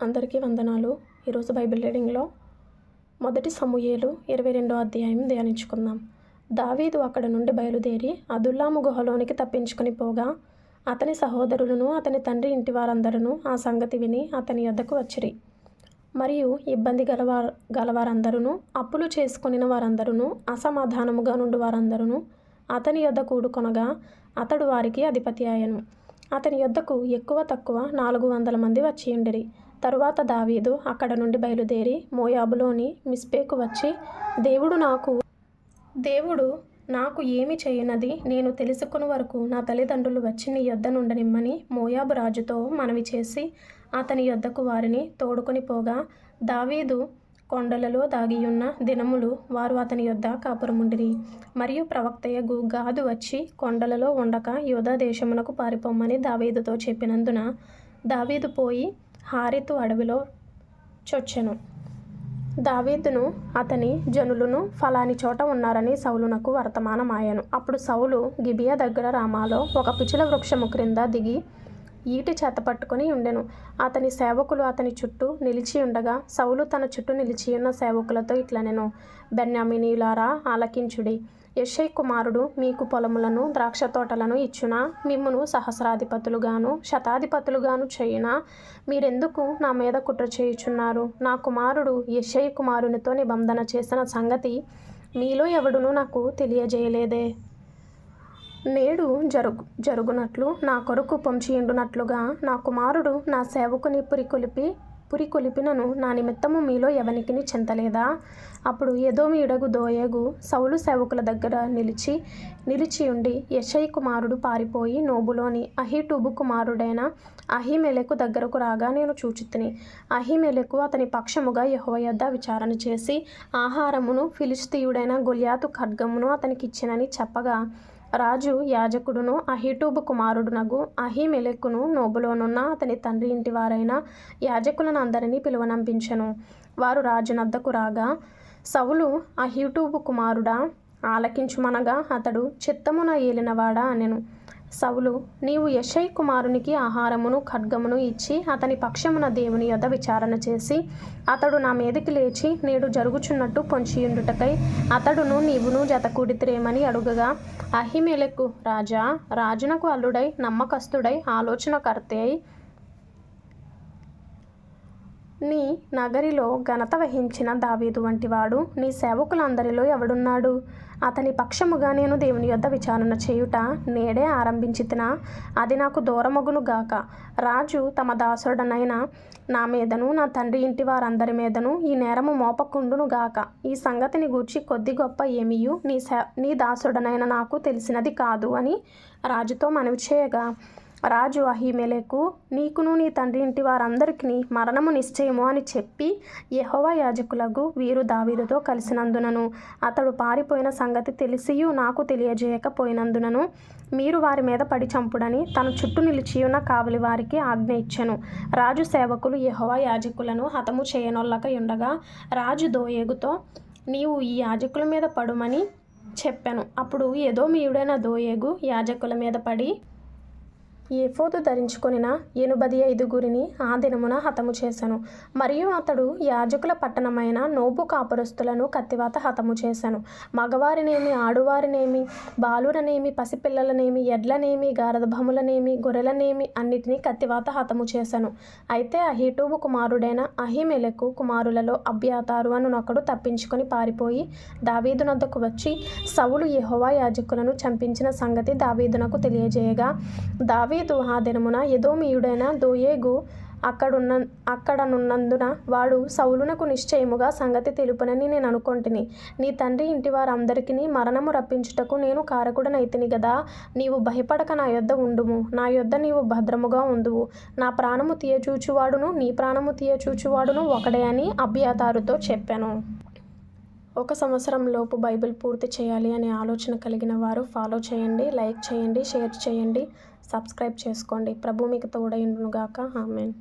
అందరికీ వందనాలు. ఈరోజు బైబిల్ రీడింగ్లో మొదటి సమూయేలు 22వ అధ్యాయం ధ్యానించుకుందాం. దావీదు అక్కడ నుండి బయలుదేరి అదుల్లాము గుహలోనికి తప్పించుకుని పోగా అతని సహోదరులను అతని తండ్రి ఇంటి వారందరూ ఆ సంగతి విని అతని యొద్దకు వచ్చిరి. మరియు ఇబ్బంది గలవారందరూ, అప్పులు చేసుకొనిన వారందరూ, అసమాధానముగా నుండి వారందరూ అతని యొద్ద కూడుకొనగా అతడు వారికి అధిపతి ఆయను. అతని యొద్దకు ఎక్కువ తక్కువ 400 మంది వచ్చియుండిరి. తరువాత దావీదు అక్కడ నుండి బయలుదేరి మోయాబులోని మిస్పేకు వచ్చి, దేవుడు నాకు ఏమి చేయనది నేను తెలుసుకుని వరకు నా తల్లిదండ్రులు వచ్చి నీ యొద్ద నుండనిమ్మని మోయాబు రాజుతో మనవి చేసి అతని యొద్దకు వారిని తోడుకొని పోగా, దావీదు కొండలలో దాగియున్న దినములు వారు అతని యొద్ద కాపురముండిరి. మరియు ప్రవక్తయగు గాదు వచ్చి కొండలలో ఉండక యూదా దేశమునకు పారిపోమ్మని దావీదుతో చెప్పినందున దావీదు పోయి హారితు అడవిలో చొచ్చెను. దావీదును అతని జనులను ఫలాని చోట ఉన్నారని సౌలునకు వర్తమానమాయెను. అప్పుడు సౌలు గిబియా దగ్గర రామాలో ఒక పిచుల వృక్షము క్రింద దిగి ఈటి చేత పట్టుకొని ఉండెను. అతని సేవకులు అతని చుట్టూ నిలిచి ఉండగా సౌలు తన చుట్టూ నిలిచియున్న సేవకులతో ఇట్లనెను, బెన్యామీనీయులారా ఆలకించుడి. యెషై కుమారుడు మీకు పొలములను ద్రాక్ష తోటలను ఇచ్చునా? మిమ్మును సహస్రాధిపతులుగాను శతాధిపతులుగాను చేయునా? మీరెందుకు నా మీద కుట్ర చేయుచున్నారు? నా కుమారుడు యెషై కుమారునితో నిబంధన చేసిన సంగతి మీలో ఎవడునూ నాకు తెలియజేయలేదే. నేడు జరుగునట్లు నా కొరకు పొంచియుండునట్లుగా నా కుమారుడు నా సేవకుని పురికొలిపినను నా నిమిత్తము మీలో ఎవనికిని చింతలేదా? అప్పుడు ఎదోమీయుడగు దోయేగు సౌలు సేవకుల దగ్గర నిలిచియుండి యెషై కుమారుడు పారిపోయి నోబులోని అహీటూబు కుమారుడైన అహీమెలెకు దగ్గరకు రాగా నేను చూచితిని. అహీమెలెకు అతని పక్షముగా యెహోవా యొద్ద విచారణ చేసి ఆహారమును ఫిలిష్తీయుడైన గొల్యాతు ఖడ్గమును అతనికిచ్చినని చెప్పగా, రాజు యాజకుడును అహీటూబు కుమారుడునగు అహీమెలెకును నోబులోనున్న అతని తండ్రి ఇంటి వారైన యాజకులను అందరినీ పిలువనంపించెను. వారు రాజునద్దకు రాగా, సౌలు అహీటూబు కుమారుడా ఆలకించుమనగా అతడు చిత్తమున ఏలినవాడా అనెను. సౌలు, నీవు యెషై కుమారునికి ఆహారమును ఖడ్గమును ఇచ్చి అతని పక్షమున దేవుని యొద్ద విచారణ చేసి అతడు నా మీదకి లేచి నేడు జరుగుచున్నట్టు పొంచియుండుటకై అతడును నీవును జతకూడితిరేమని అడుగగా, అహీమెలెకు రాజునకు అల్లుడై నమ్మకస్తుడై ఆలోచనకర్త అయి నీ నగరిలో ఘనత వహించిన దావీదు వంటివాడు నీ సేవకులందరిలో ఎవడున్నాడు? అతని పక్షముగా నేను దేవుని యొద్ద విచారణ చేయుట నేడే ఆరంభించితినా? అది నాకు దూరమగును గాక. రాజు తమ దాసుడనైన నా మీదను నా తండ్రి ఇంటి వారందరి మీదను ఈ నేరము మోపకుండును గాక. ఈ సంగతిని గూర్చి కొద్ది గొప్ప ఏమియు నీ దాసుడనైన నాకు తెలిసినది కాదు అని రాజుతో మనవి చేయగా, రాజు అహీమెలెకు, నీకును నీ తండ్రి ఇంటి వారందరికీ మరణము నిశ్చయము అని చెప్పి యెహోవా యాజకులకు వీరు దావీదుతో కలిసినందునను అతడు పారిపోయిన సంగతి తెలిసియు నాకు తెలియజేయకపోయినందునను మీరు వారి మీద పడి చంపుడని తన చుట్టూ నిలిచియున్న కావలి వారికి ఆజ్ఞ ఇచ్చెను. రాజు సేవకులు యెహోవా యాజకులను హతము చేయనొల్లక ఉండగా రాజు దోయేగుతో నీవు ఈ యాజకుల మీద పడుమని చెప్పెను. అప్పుడు ఎదోమీయుడైన దోయేగు యాజకుల మీద పడి ఏఫోదు ధరించుకొనిన 85 ఆ దినమున హతము చేశాను. మరియు అతడు యాజకుల పట్టణమైన నోబు కాపురస్తులను కత్తివాత హతము చేశాను. మగవారినేమి ఆడువారినేమి బాలురనేమి పసిపిల్లలనేమి ఎడ్లనేమి గారదభములనేమి గొర్రెలనేమి అన్నిటినీ కత్తివాత హతము చేశాను. అయితే అహీటూబు కుమారుడైన అహీమెలెకు కుమారులలో అబ్యాతారు అనునొకడు తప్పించుకొని పారిపోయి దావీదునొద్దకు వచ్చి సౌలు యెహోవా యాజకులను చంపించిన సంగతి దావీదునకు తెలియజేయగా, దావీదు ఆ దినమున ఎదోమీయుడైన దోయేగు అక్కడనున్నందున వాడు సౌలునకు నిశ్చయముగా సంగతి తెలుపునని నేను అనుకొంటిని. నీ తండ్రి ఇంటి వారందరికీ మరణము రప్పించుటకు నేను కారకుడనైతిని గదా. నీవు భయపడక నా యొద్ద ఉండుము. నా యొద్ద నీవు భద్రముగా ఉందువు. నా ప్రాణము తీయచూచువాడును నీ ప్రాణము తీయచూచువాడును ఒకడే అని అబ్యాతారుతో చెప్పాను. 1 సంవత్సరం లోపు బైబిల్ పూర్తి చేయాలి అనే ఆలోచన కలిగిన వారు ఫాలో చేయండి, లైక్ చేయండి, షేర్ చేయండి, సబ్స్క్రైబ్ చేసుకోండి. ప్రభు మీకు తోడైండును గాక. ఆమేన్.